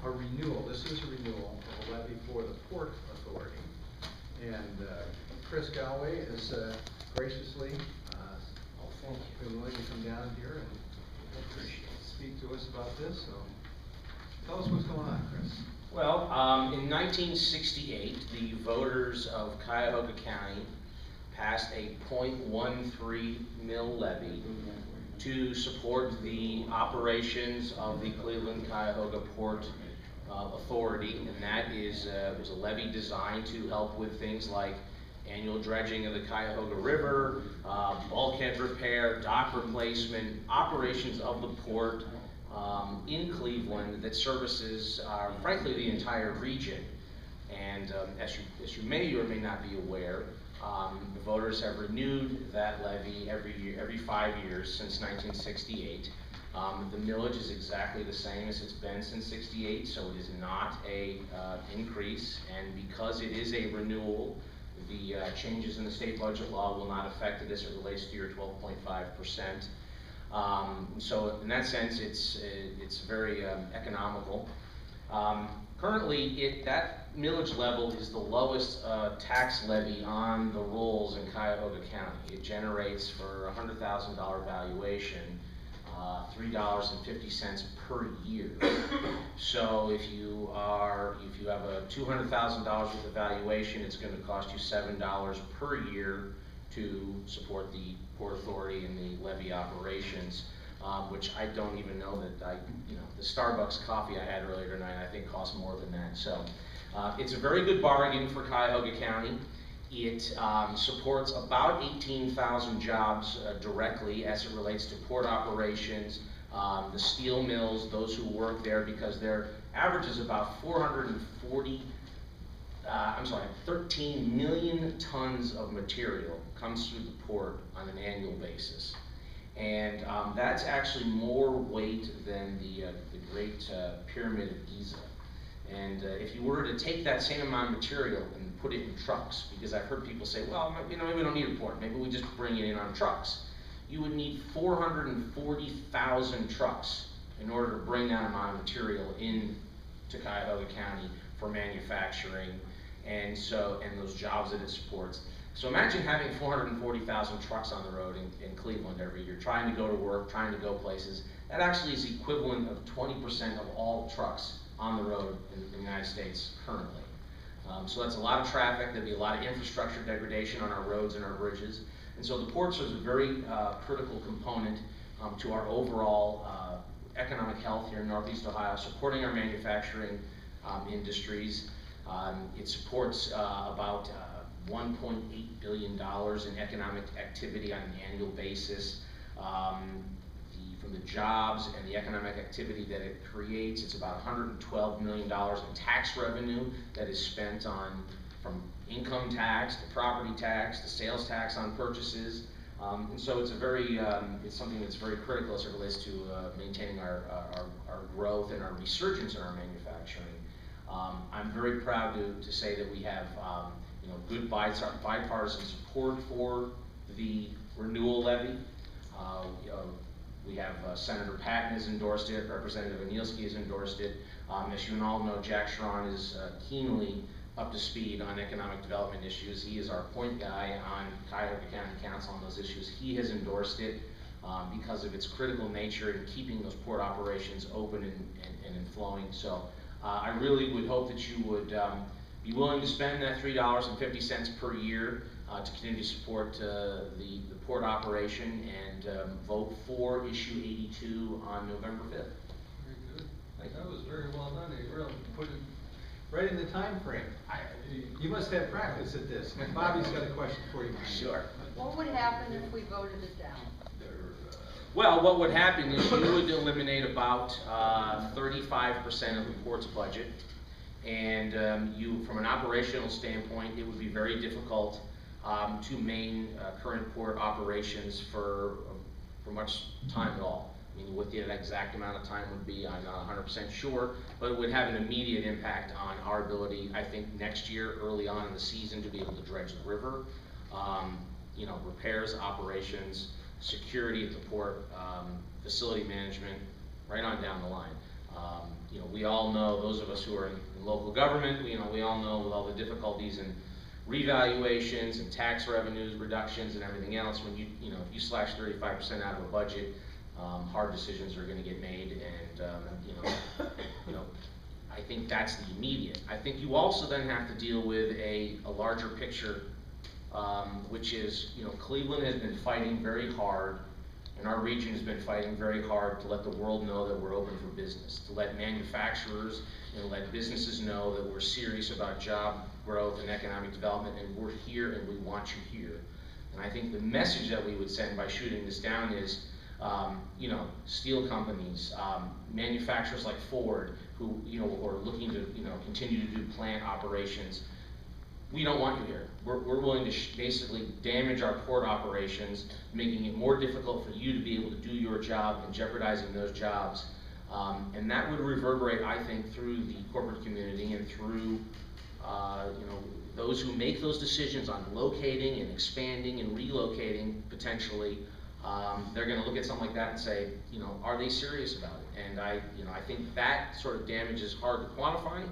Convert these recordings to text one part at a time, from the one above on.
a renewal. This is a renewal of a levy for the Port Authority. And Chris Galloway is graciously been willing to come down here and speak to us about this. So tell us what's going on, Chris. Well, in 1968, the voters of Cuyahoga County passed a 0.13 mil levy to support the operations of the Cleveland-Cuyahoga Port Authority, and that is was a levy designed to help with things like annual dredging of the Cuyahoga River, bulkhead repair, dock replacement, operations of the port in Cleveland that services, frankly, the entire region. And as you may or may not be aware, the voters have renewed that levy every 5 years since 1968. The millage is exactly the same as it's been since '68, so it is not a increase. And because it is a renewal, the changes in the state budget law will not affect it as it relates to your 12.5%. So in that sense, it's very economical. Currently, that millage level is the lowest tax levy on the rolls in Cuyahoga County. It generates, for a $100,000 valuation, $3.50 per year. So if you have a $200,000 worth of valuation, it's going to cost you $7 per year to support the Port Authority and the levy operations, which I don't even know that the Starbucks coffee I had earlier tonight, I think costs more than that. So it's a very good bargain for Cuyahoga County. It supports about 18,000 jobs directly as it relates to port operations, the steel mills, those who work there, because their average is about 13 million tons of material comes through the port on an annual basis. And that's actually more weight than the Great Pyramid of Giza. And if you were to take that same amount of material and put it in trucks, because I've heard people say, well, maybe we don't need a port, maybe we just bring it in on trucks. You would need 440,000 trucks in order to bring that amount of material in to Cuyahoga County for manufacturing and those jobs that it supports. So imagine having 440,000 trucks on the road in Cleveland every year, trying to go to work, trying to go places. That actually is equivalent of 20% of all trucks on the road in the United States currently. So that's a lot of traffic. There'd be a lot of infrastructure degradation on our roads and our bridges. And so the ports is a very critical component to our overall economic health here in Northeast Ohio, supporting our manufacturing industries. It supports about $1.8 billion in economic activity on an annual basis. From the jobs and the economic activity that it creates, it's about $112 million in tax revenue that is spent on, from income tax to property tax to sales tax on purchases. And so it's it's something that's very critical as it relates to maintaining our growth and our resurgence in our manufacturing. I'm very proud to say that we have good bipartisan support for the renewal levy. We have Senator Patton has endorsed it, Representative Anielski has endorsed it. As you all know, Jack Sharon is keenly up to speed on economic development issues. He is our point guy on Cuyahoga County Council on those issues. He has endorsed it because of its critical nature in keeping those port operations open and flowing. So I really would hope that you would be willing to spend that $3.50 per year to continue to support the port operation and vote for issue 82 on November 5th. Very good. That was very well done. You really put it right in the time frame. You must have practice at this. Bobby's got a question for you. Sure. What would happen if we voted it down? Well, what would happen is you would eliminate about 35% of the port's budget, and from an operational standpoint, it would be very difficult to maintain current port operations for much time at all. I mean, what the exact amount of time would be, I'm not 100% sure, but it would have an immediate impact on our ability, I think, next year, early on in the season, to be able to dredge the river, repairs, operations, security at the port, facility management, right on down the line. You know, we all know, those of us who are in local government, you know, we all know with all the difficulties in revaluations and tax revenues, reductions and everything else, when you know, if you slash 35% out of a budget, hard decisions are gonna get made, and, you know, I think that's the immediate. I think you also then have to deal with a larger picture, which is, you know, Cleveland has been fighting very hard, and our region has been fighting very hard to let the world know that we're open for business, to let manufacturers and let businesses know that we're serious about job growth and economic development, and we're here and we want you here. And I think the message that we would send by shooting this down is, you know, steel companies, manufacturers like Ford, who, you know, are looking to, you know, continue to do plant operations. We don't want you here. We're willing to basically damage our port operations, making it more difficult for you to be able to do your job and jeopardizing those jobs. And that would reverberate, I think, through the corporate community and through, you know, those who make those decisions on locating and expanding and relocating potentially. They're going to look at something like that and say, you know, are they serious about it? And I think that sort of damage is hard to quantify,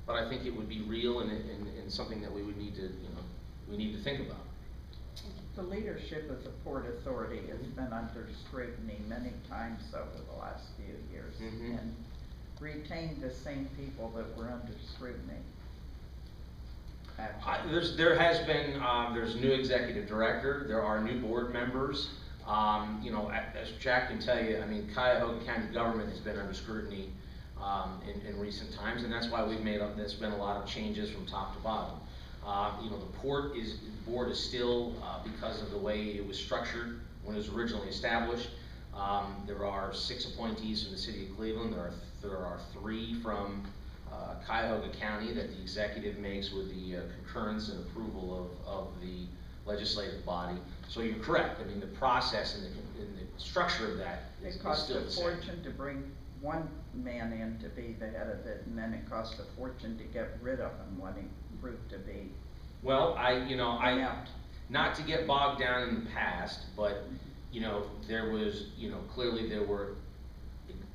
but I think it would be real and something that we would need to, you know, we need to think about. The leadership of the Port Authority has been under scrutiny many times over the last few years, and retained the same people that were under scrutiny. There has been, there's a new executive director, there are new board members. You know, as Jack can tell you, I mean, Cuyahoga County government has been under scrutiny in recent times, and that's why we've made up, there's been a lot of changes from top to bottom. You know, the board is still, because of the way it was structured when it was originally established, there are 6 appointees from the city of Cleveland, there are 3 from Cuyahoga County that the executive makes with the concurrence and approval of the legislative body. So you're correct. I mean, the process and the structure of that is still the same. It costs a fortune to bring one man in to be the head of it, and then it costs a fortune to get rid of him when he proved to be. Well, not to get bogged down in the past, but, you know, there was, you know, clearly there were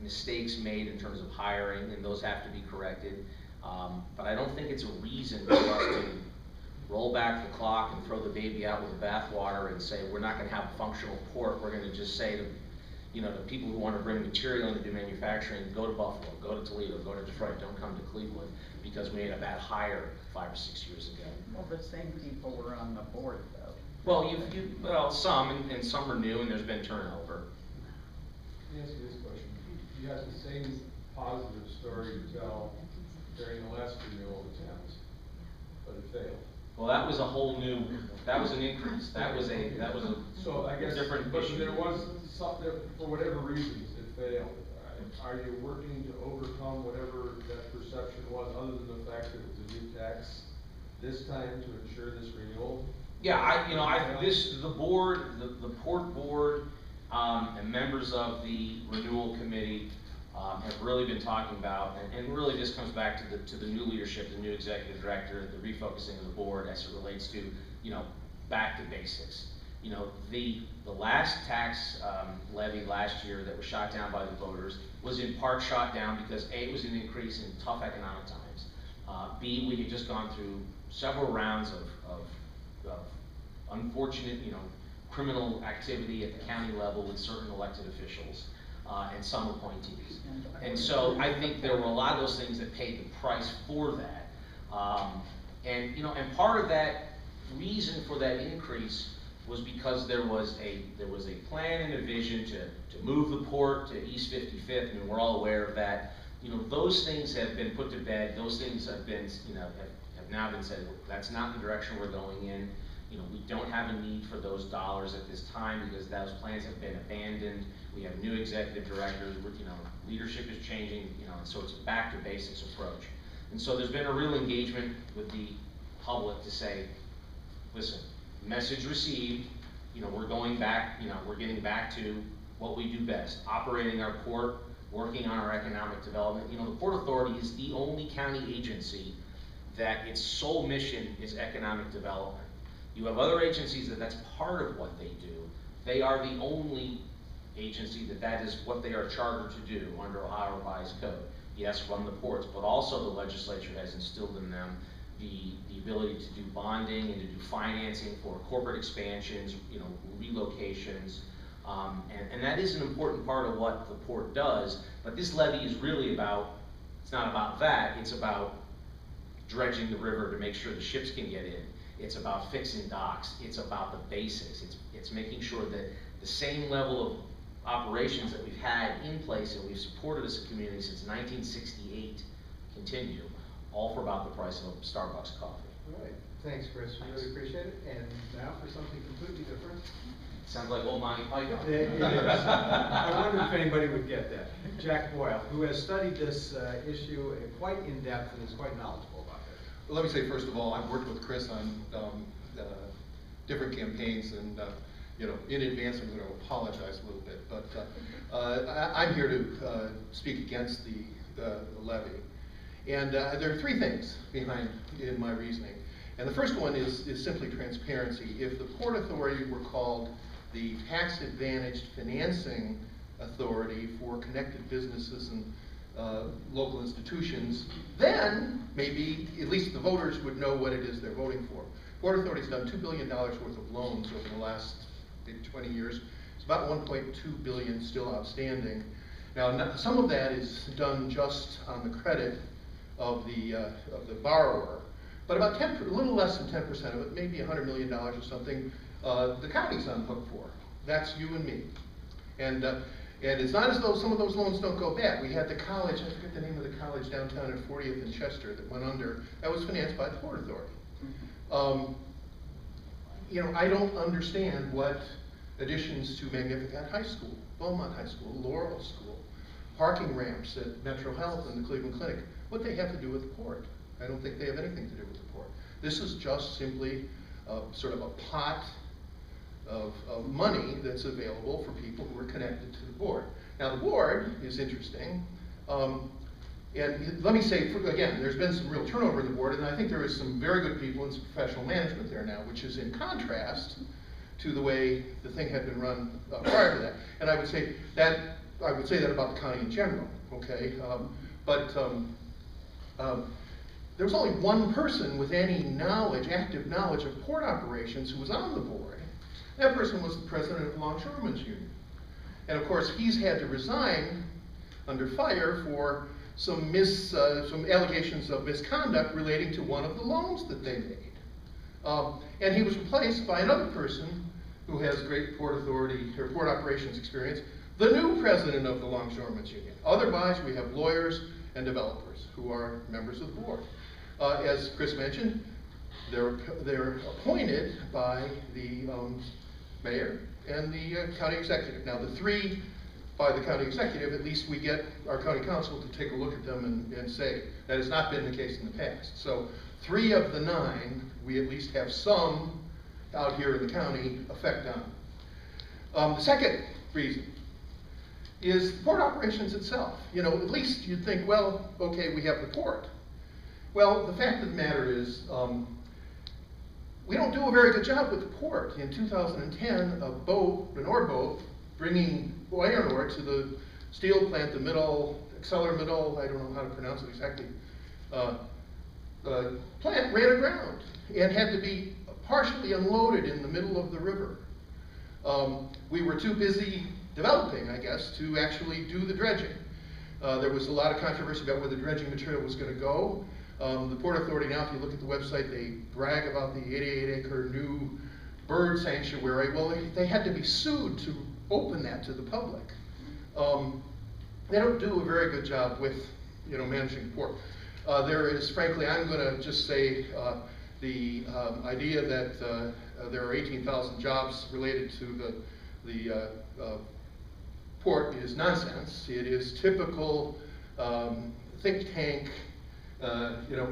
mistakes made in terms of hiring, and those have to be corrected. But I don't think it's a reason for us to roll back the clock and throw the baby out with the bathwater and say we're not going to have a functional port. We're going to just say to, you know, to people who want to bring material in to do manufacturing, go to Buffalo, go to Toledo, go to Detroit, don't come to Cleveland, because we made a bad hire 5 or 6 years ago. Well, the same people were on the board, though. Well, well, some, and some are new, and there's been turnover. Let me ask you this question. You had the same positive story to tell during the last renewal attempt, but it failed. Well, that was a whole new, that was an increase. That was a so I guess, different but issue. there was something, for whatever reasons, it failed. Are you working to overcome whatever that perception was, other than the fact that it was a new tax this time to ensure this renewal? Yeah, the board, the port board, and members of the renewal committee have really been talking about, and really this comes back to the new leadership, the new executive director, the refocusing of the board as it relates to, you know, back to basics. You know, the last tax levy last year that was shot down by the voters was in part shot down because A, it was an increase in tough economic times. B, we had just gone through several rounds of unfortunate, you know, criminal activity at the county level with certain elected officials and some appointees. And so I think there were a lot of those things that paid the price for that. And you know, and part of that reason for that increase was because there was a plan and a vision to move the port to East 55th, and we're all aware of that. You know, those things have been put to bed. Those things have been, you know, have now been said, that's not the direction we're going in. You know, we don't have a need for those dollars at this time because those plans have been abandoned. We have new executive directors, you know, leadership is changing, you know, and so it's a back to basics approach. And so there's been a real engagement with the public to say, listen, message received, you know, we're going back, you know, we're getting back to what we do best, operating our port, working on our economic development. You know, the Port Authority is the only county agency that its sole mission is economic development. You have other agencies that's part of what they do. They are the only agency that is what they are chartered to do under Ohio Revised Code. yes, run the ports, but also the legislature has instilled in them the ability to do bonding and to do financing for corporate expansions, you know, relocations, and that is an important part of what the port does. But this levy is really about, it's not about that, it's about dredging the river to make sure the ships can get in. It's about fixing docks. It's about the basics. It's making sure that the same level of operations that we've had in place and we've supported as a community since 1968 continue, all for about the price of a Starbucks coffee. All right, thanks, Chris, we really appreciate it. And now for something completely different. Sounds like old Monty Python. It is. I wonder if anybody would get that. Jack Boyle, who has studied this issue quite in depth and is quite knowledgeable about it. Well, let me say, first of all, I've worked with Chris on different campaigns, and you know, in advance, I'm going to apologize a little bit, but I'm here to speak against the levy. And there are three things behind in my reasoning. And the first one is simply transparency. If the Port Authority were called the tax-advantaged financing authority for connected businesses and local institutions, then maybe at least the voters would know what it is they're voting for. Port Authority's done $2 billion worth of loans over the last maybe 20 years. It's about $1.2 billion still outstanding. Now, some of that is done just on the credit of the borrower, but about a little less than 10% of it, maybe $100 million or something, the county's on the hook for. That's you and me. And it's not as though some of those loans don't go bad. We had the college, I forget the name of the college downtown at 40th and Chester that went under. That was financed by the Port Authority. You know, I don't understand what additions to Magnificat High School, Beaumont High School, Laurel School, parking ramps at Metro Health and the Cleveland Clinic, what they have to do with the port. I don't think they have anything to do with the port. This is just simply sort of a pot of money that's available for people who are connected to the board. Now the board is interesting, and let me say, again, there's been some real turnover in the board, and I think there is some very good people and some professional management there now, which is in contrast to the way the thing had been run prior to that. And I would say that about the county in general, okay? There was only one person with any knowledge, active knowledge of port operations who was on the board. That person was the president of the Longshoremen's Union. And of course, he's had to resign under fire for some allegations of misconduct relating to one of the loans that they made. And he was replaced by another person who has great port authority or port operations experience, the new president of the Longshoremen's Union. Otherwise, we have lawyers and developers who are members of the board. As Chris mentioned, they're appointed by the mayor and the county executive. Now, the three by the county executive, at least we get our county council to take a look at them and say that has not been the case in the past. So 3 of the 9, we at least have some out here in the county effect on. The second reason is port operations itself. You know, at least you'd think, well, okay, we have the port. Well, the fact of the matter is, we don't do a very good job with the port. In 2010, a boat, an ore boat, bringing iron ore to the steel plant, the ArcelorMittal, I don't know how to pronounce it exactly, plant ran aground and had to be partially unloaded in the middle of the river. We were too busy developing, I guess, to actually do the dredging. There was a lot of controversy about where the dredging material was going to go. The Port Authority now, if you look at the website, they brag about the 88-acre new bird sanctuary. Well, they had to be sued to open that to the public. They don't do a very good job with, you know, managing the port. There is, frankly, I'm going to just say the idea that there are 18,000 jobs related to the port is nonsense. It is typical think tank,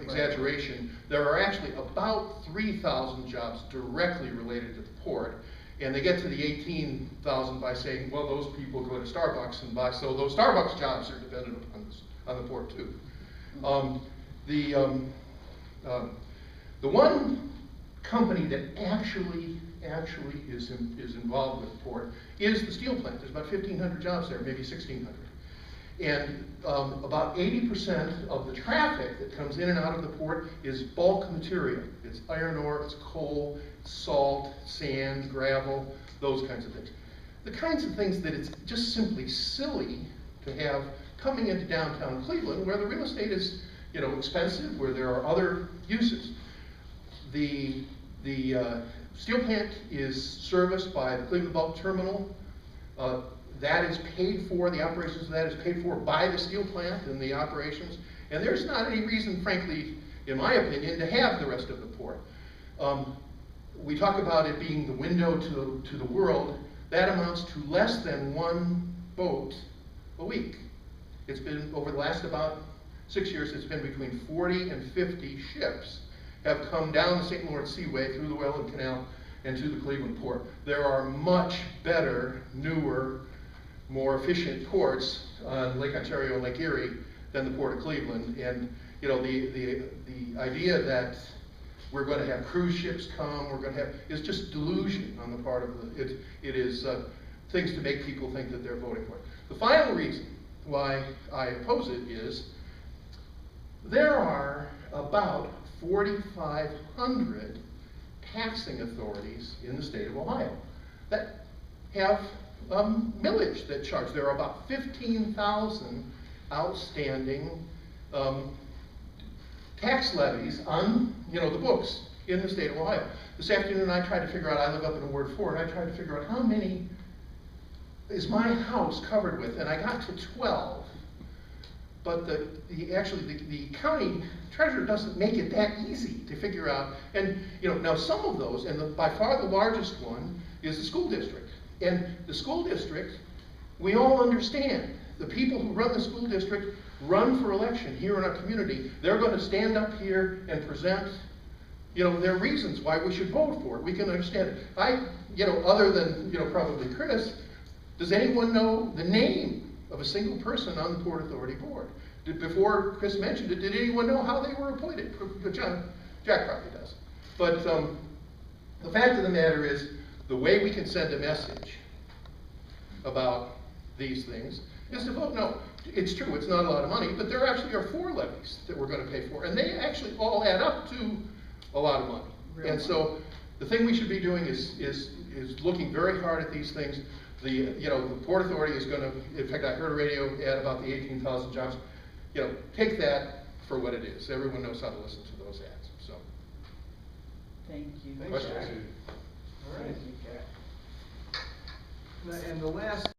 exaggeration. There are actually about 3,000 jobs directly related to the port, and they get to the 18,000 by saying, well, those people go to Starbucks and buy, so those Starbucks jobs are dependent on the port too. The one company that actually is involved with the port is the steel plant. There's about 1,500 jobs there, maybe 1,600. And about 80% of the traffic that comes in and out of the port is bulk material. It's iron ore, it's coal, salt, sand, gravel, those kinds of things. The kinds of things that it's just simply silly to have coming into downtown Cleveland, where the real estate is, you know, expensive, where there are other uses. The steel plant is serviced by the Cleveland Bulk Terminal. That is paid for, the operations of that is paid for by the steel plant and the operations. And there's not any reason, frankly, in my opinion, to have the rest of the port. We talk about it being the window to the world. That amounts to less than one boat a week. It's been, over the last about 6 years, it's been between 40 and 50 ships have come down the St. Lawrence Seaway through the Welland Canal and to the Cleveland port. There are much better, newer, more efficient ports on Lake Ontario and Lake Erie than the Port of Cleveland. And you know, the idea that we're going to have cruise ships come, we're going to have, is just delusion on the part of the, it is things to make people think that they're voting for it. The final reason why I oppose it is there are about 4,500 taxing authorities in the state of Ohio that have millage that charge. There are about 15,000 outstanding tax levies on, you know, the books in the state of Ohio. This afternoon I tried to figure out, I live up in Ward 4, and I tried to figure out how many is my house covered with, and I got to 12. But the county treasurer doesn't make it that easy to figure out. And you know, now some of those, and by far the largest one, is the school district. And the school district, we all understand, the people who run the school district run for election here in our community. They're going to stand up here and present, you know, their reasons why we should vote for it. We can understand it. You know, other than, you know, probably Chris, does anyone know the name of a single person on the Port Authority board? Before Chris mentioned it, did anyone know how they were appointed? Jack probably does. But the fact of the matter is, the way we can send a message about these things is to vote no. It's true, it's not a lot of money, but there actually are 4 levies that we're going to pay for, and they actually all add up to a lot of money. And so the thing we should be doing is looking very hard at these things. The Port Authority is going to, in fact, I heard a radio ad about the 18,000 jobs. You know, take that for what it is. Everyone knows how to listen to those ads. So, Thank you. Thanks, Questions? Jack. All right. Thank you, Jack. And the last